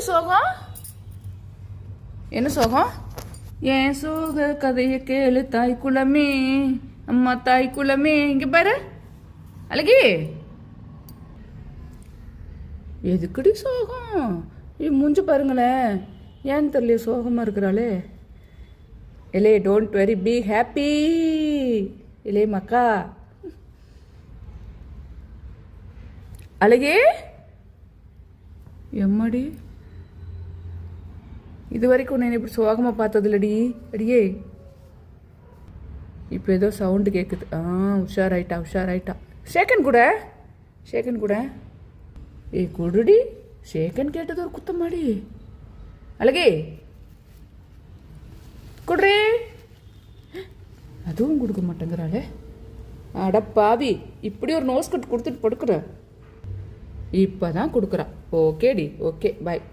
சோகம்? என்ன சோகம்? ஏன் சோக கதையை கேளு தாய் குலமே, அம்மா தாய் குலமே. இங்க பாரு அழகி, எதுக்குடி சோகம்? மூஞ்சு பாருங்களேன், ஏன்னு தெரியல சோகமா இருக்கிறாளே. இலே டோன்ட் வெரி பி ஹாப்பி. இலே மக்கா அழகே, எம்மாடி இது வரைக்கும் உன்னை இப்படி சோகமாக பார்த்ததில்லடி. அடியே இப்போ ஏதோ சவுண்டு கேட்குது. உஷாராயிட்டா உஷாராயிட்டா. ஷேக்கன் கூட, ஷேக்கன் கூட. ஏய் கொடுடி, ஷேக்கன் கேட்டது ஒரு குத்தமாடி. அழகே கொடுறே. அதுவும் கொடுக்க மாட்டேங்கிறாளே. அடப்பாவி, இப்படி ஒரு நோஸ் கட் கொடுத்துட்டு படுக்கிற. இப்போ தான் கொடுக்குறா. ஓகேடி, ஓகே பாய்.